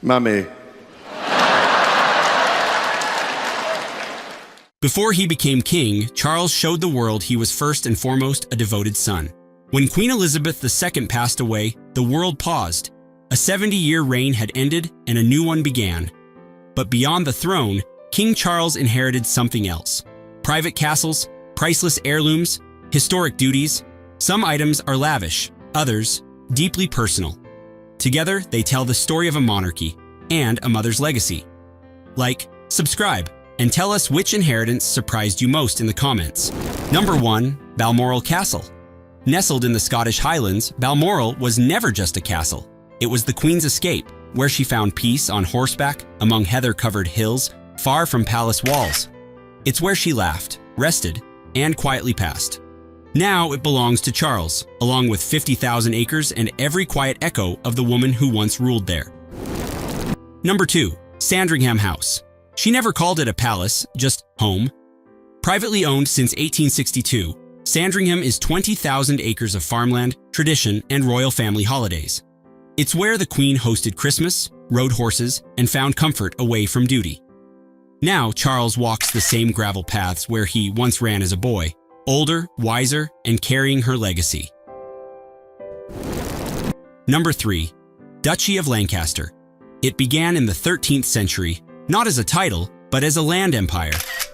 Mummy. Before he became king, Charles showed the world he was first and foremost a devoted son. When Queen Elizabeth II passed away, the world paused. A 70-year reign had ended and a new one began. But beyond the throne, King Charles inherited something else. Private castles, priceless heirlooms, historic duties. Some items are lavish, others deeply personal. Together, they tell the story of a monarchy and a mother's legacy. Like, subscribe, and tell us which inheritance surprised you most in the comments. Number 1. Balmoral Castle. Nestled in the Scottish Highlands, Balmoral was never just a castle. It was the Queen's escape, where she found peace on horseback, among heather-covered hills, far from palace walls. It's where she laughed, rested, and quietly passed. Now it belongs to Charles, along with 50,000 acres and every quiet echo of the woman who once ruled there. Number 2. Sandringham House. She never called it a palace, just home. Privately owned since 1862, Sandringham is 20,000 acres of farmland, tradition, and royal family holidays. It's where the Queen hosted Christmas, rode horses, and found comfort away from duty. Now Charles walks the same gravel paths where he once ran as a boy, older, wiser, and carrying her legacy. Number 3. Duchy of Lancaster. It began in the 13th century, not as a title, but as a land empire.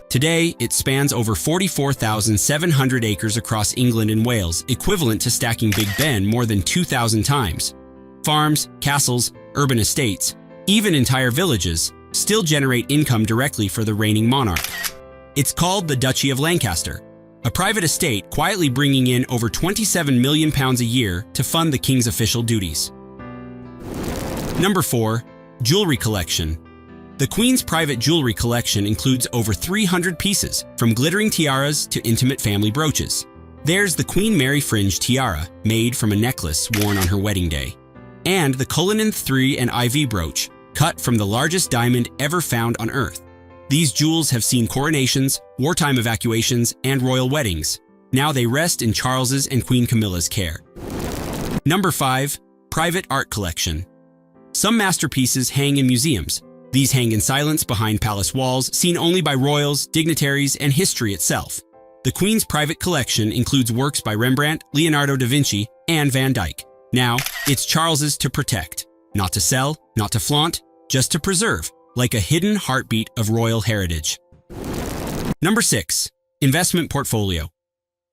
Today, it spans over 44,700 acres across England and Wales, equivalent to stacking Big Ben more than 2,000 times. Farms, castles, urban estates, even entire villages, still generate income directly for the reigning monarch. It's called the Duchy of Lancaster, a private estate quietly bringing in over £27 million a year to fund the king's official duties. Number 4. Jewelry collection. The Queen's private jewelry collection includes over 300 pieces, from glittering tiaras to intimate family brooches. There's the Queen Mary Fringe tiara, made from a necklace worn on her wedding day, and the Cullinan III and IV brooch, cut from the largest diamond ever found on Earth. These jewels have seen coronations, wartime evacuations, and royal weddings. Now they rest in Charles's and Queen Camilla's care. Number 5. Private art collection. Some masterpieces hang in museums. These hang in silence behind palace walls, seen only by royals, dignitaries, and history itself. The Queen's private collection includes works by Rembrandt, Leonardo da Vinci, and Van Dyck. Now, it's Charles's to protect. Not to sell, not to flaunt, just to preserve, like a hidden heartbeat of royal heritage. Number 6. Investment portfolio.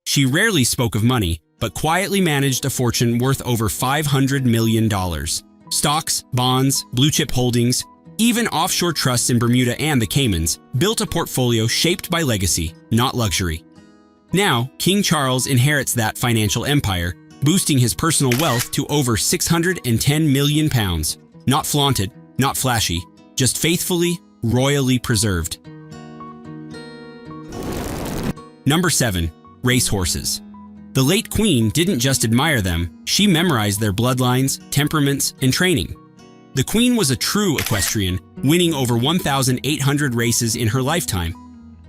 She rarely spoke of money, but quietly managed a fortune worth over $500 million. Stocks, bonds, blue-chip holdings, even offshore trusts in Bermuda and the Caymans built a portfolio shaped by legacy, not luxury. Now, King Charles inherits that financial empire, boosting his personal wealth to over £610 million. Not flaunted, not flashy, just faithfully, royally preserved. Number 7. Racehorses. The late Queen didn't just admire them, she memorized their bloodlines, temperaments, and training. The Queen was a true equestrian, winning over 1,800 races in her lifetime.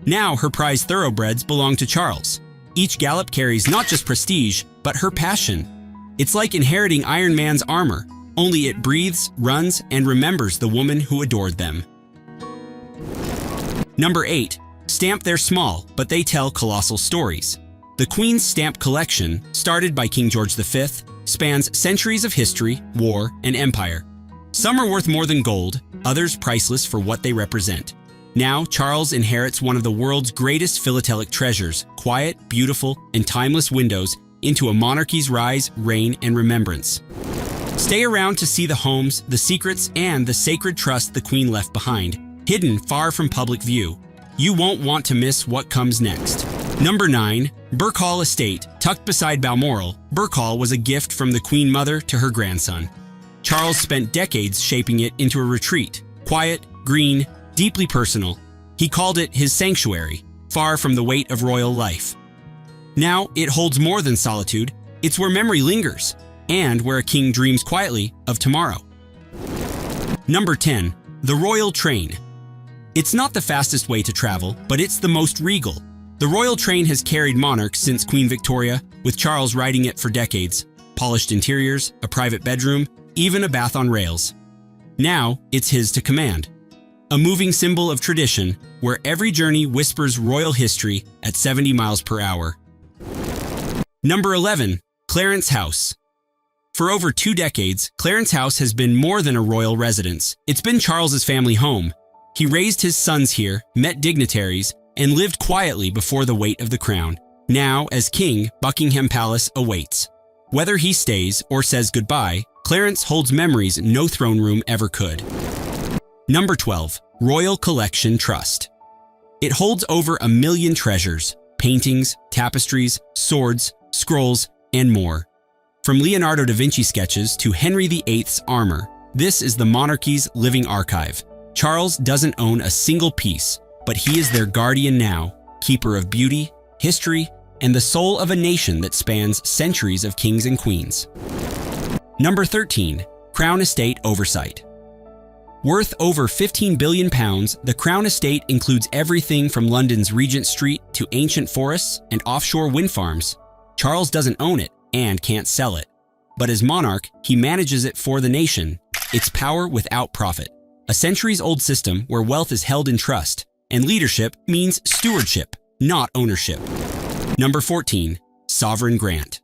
Now her prized thoroughbreds belong to Charles. Each gallop carries not just prestige, but her passion. It's like inheriting Iron Man's armor, only it breathes, runs, and remembers the woman who adored them. Number 8. Stamp. They're small, but they tell colossal stories. The Queen's stamp collection, started by King George V, spans centuries of history, war, and empire. Some are worth more than gold, others priceless for what they represent. Now, Charles inherits one of the world's greatest philatelic treasures, quiet, beautiful, and timeless windows into a monarchy's rise, reign, and remembrance. Stay around to see the homes, the secrets, and the sacred trust the Queen left behind, hidden far from public view. You won't want to miss what comes next. Number 9. Birkhall Estate. Tucked beside Balmoral, Birkhall was a gift from the Queen Mother to her grandson. Charles spent decades shaping it into a retreat, quiet, green, deeply personal. He called it his sanctuary, far from the weight of royal life. Now, it holds more than solitude. It's where memory lingers, and where a king dreams quietly of tomorrow. Number 10. The Royal Train. It's not the fastest way to travel, but it's the most regal. The royal train has carried monarchs since Queen Victoria, with Charles riding it for decades. Polished interiors, a private bedroom, even a bath on rails. Now, it's his to command. A moving symbol of tradition, where every journey whispers royal history at 70 miles per hour. Number 11. Clarence House. For over 2 decades, Clarence House has been more than a royal residence. It's been Charles's family home. He raised his sons here, met dignitaries, and lived quietly before the weight of the crown. Now, as king, Buckingham Palace awaits. Whether he stays or says goodbye, Clarence holds memories no throne room ever could. Number 12. Royal Collection Trust. It holds over 1 million treasures, paintings, tapestries, swords, scrolls, and more. From Leonardo da Vinci sketches to Henry VIII's armor, this is the monarchy's living archive. Charles doesn't own a single piece, but he is their guardian now, keeper of beauty, history, and the soul of a nation that spans centuries of kings and queens. Number 13. Crown Estate Oversight. Worth over £15 billion, the Crown Estate includes everything from London's Regent Street to ancient forests and offshore wind farms. Charles doesn't own it and can't sell it. But as monarch, he manages it for the nation. It's power without profit. A centuries-old system where wealth is held in trust, and leadership means stewardship, not ownership. Number 14. Sovereign Grant.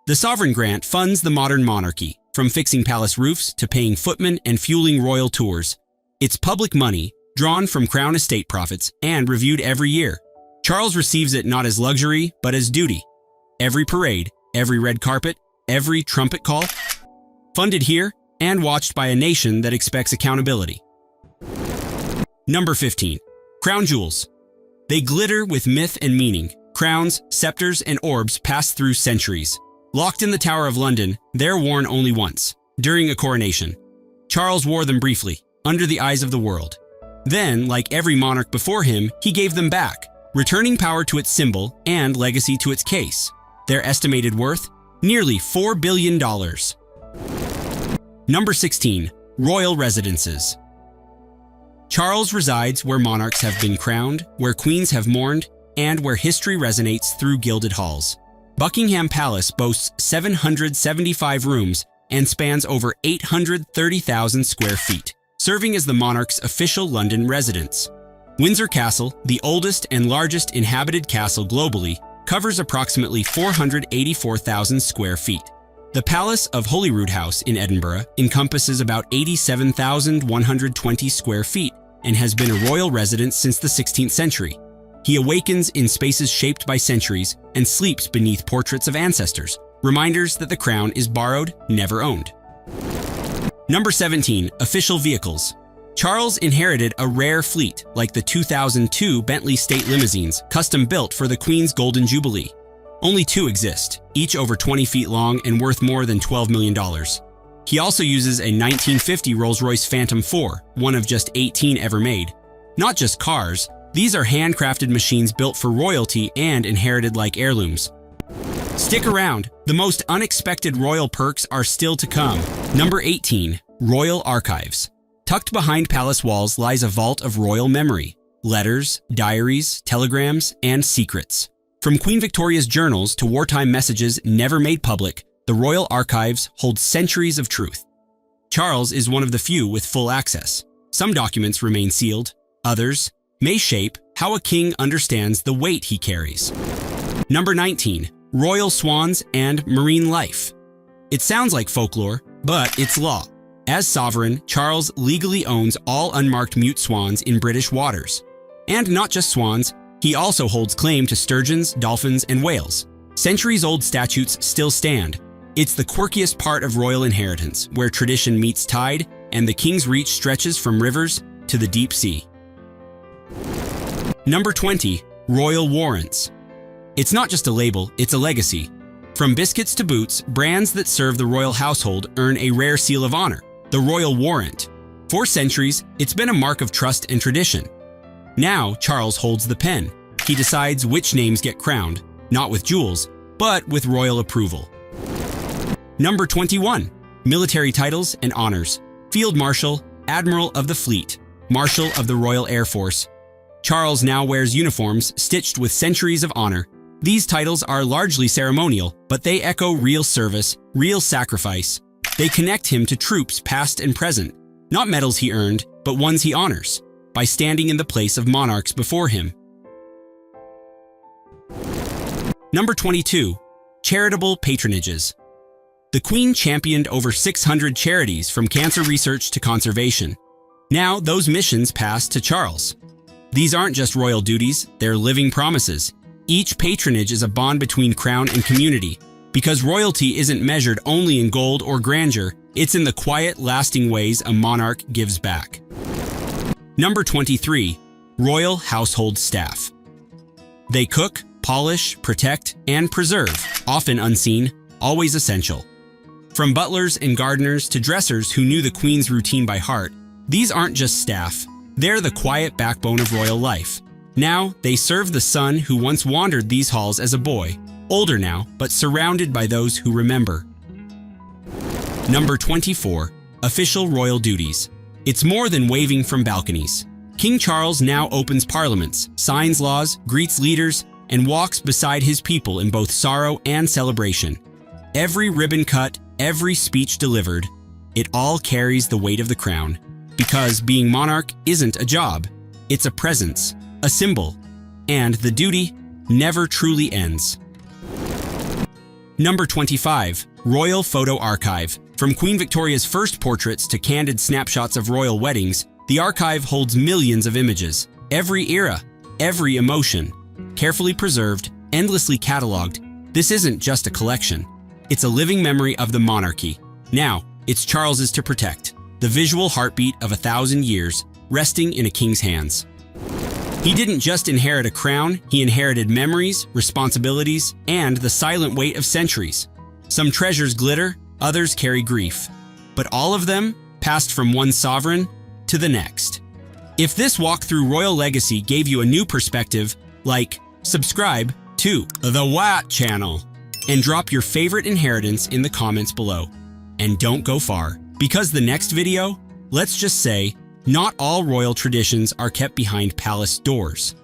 The Sovereign Grant funds the modern monarchy, from fixing palace roofs to paying footmen and fueling royal tours. It's public money, drawn from Crown Estate profits and reviewed every year. Charles receives it not as luxury, but as duty. Every parade, every red carpet, every trumpet call, funded here and watched by a nation that expects accountability. Number 15. Crown Jewels. They glitter with myth and meaning. Crowns, scepters, and orbs pass through centuries. Locked in the Tower of London, they're worn only once, during a coronation. Charles wore them briefly, under the eyes of the world. Then, like every monarch before him, he gave them back, returning power to its symbol and legacy to its case. Their estimated worth? Nearly $4 billion. Number 16. Royal Residences. Charles resides where monarchs have been crowned, where queens have mourned, and where history resonates through gilded halls. Buckingham Palace boasts 775 rooms and spans over 830,000 square feet, serving as the monarch's official London residence. Windsor Castle, the oldest and largest inhabited castle globally, covers approximately 484,000 square feet. The Palace of Holyrood House in Edinburgh encompasses about 87,120 square feet and has been a royal residence since the 16th century. He awakens in spaces shaped by centuries and sleeps beneath portraits of ancestors, reminders that the crown is borrowed, never owned. Number 17. Official Vehicles. Charles inherited a rare fleet like the 2002 Bentley State Limousines, custom-built for the Queen's Golden Jubilee. Only 2 exist, each over 20 feet long and worth more than $12 million. He also uses a 1950 Rolls-Royce Phantom 4, one of just 18 ever made. Not just cars, these are handcrafted machines built for royalty and inherited like heirlooms. Stick around, the most unexpected royal perks are still to come. Number 18. Royal Archives. Tucked behind palace walls lies a vault of royal memory, letters, diaries, telegrams, and secrets. From Queen Victoria's journals to wartime messages never made public, the Royal Archives hold centuries of truth. Charles is one of the few with full access. Some documents remain sealed, others may shape how a king understands the weight he carries. Number 19. Royal Swans and Marine Life. It sounds like folklore, but it's law. As sovereign, Charles legally owns all unmarked mute swans in British waters. And not just swans, he also holds claim to sturgeons, dolphins, and whales. Centuries-old statutes still stand. It's the quirkiest part of royal inheritance, where tradition meets tide and the king's reach stretches from rivers to the deep sea. Number 20. Royal Warrants. It's not just a label, it's a legacy. From biscuits to boots, brands that serve the royal household earn a rare seal of honor, the Royal Warrant. For centuries, it's been a mark of trust and tradition. Now, Charles holds the pen. He decides which names get crowned, not with jewels, but with royal approval. Number 21. Military titles and honors. Field Marshal, Admiral of the Fleet, Marshal of the Royal Air Force. Charles now wears uniforms stitched with centuries of honor. These titles are largely ceremonial, but they echo real service, real sacrifice. They connect him to troops past and present. Not medals he earned, but ones he honors, by standing in the place of monarchs before him. Number 22. Charitable patronages. The Queen championed over 600 charities from cancer research to conservation. Now, those missions pass to Charles. These aren't just royal duties, they're living promises. Each patronage is a bond between crown and community, because royalty isn't measured only in gold or grandeur, it's in the quiet, lasting ways a monarch gives back. Number 23. Royal household staff. They cook, polish, protect, and preserve, often unseen, always essential. From butlers and gardeners to dressers who knew the Queen's routine by heart, these aren't just staff, they're the quiet backbone of royal life. Now, they serve the son who once wandered these halls as a boy, older now, but surrounded by those who remember. Number 24. Official royal duties. It's more than waving from balconies. King Charles now opens parliaments, signs laws, greets leaders, and walks beside his people in both sorrow and celebration. Every ribbon cut, every speech delivered, it all carries the weight of the crown. Because being monarch isn't a job, it's a presence, a symbol, and the duty never truly ends. Number 25. Royal Photo Archive. From Queen Victoria's first portraits to candid snapshots of royal weddings, the archive holds millions of images. Every era, every emotion, carefully preserved, endlessly cataloged. This isn't just a collection. It's a living memory of the monarchy. Now, it's Charles's to protect, the visual heartbeat of 1,000 years, resting in a king's hands. He didn't just inherit a crown, he inherited memories, responsibilities, and the silent weight of centuries. Some treasures glitter, others carry grief, but all of them passed from one sovereign to the next. If this walk through royal legacy gave you a new perspective, subscribe to the White Channel, and drop your favorite inheritance in the comments below. And don't go far, because the next video, let's just say, not all royal traditions are kept behind palace doors.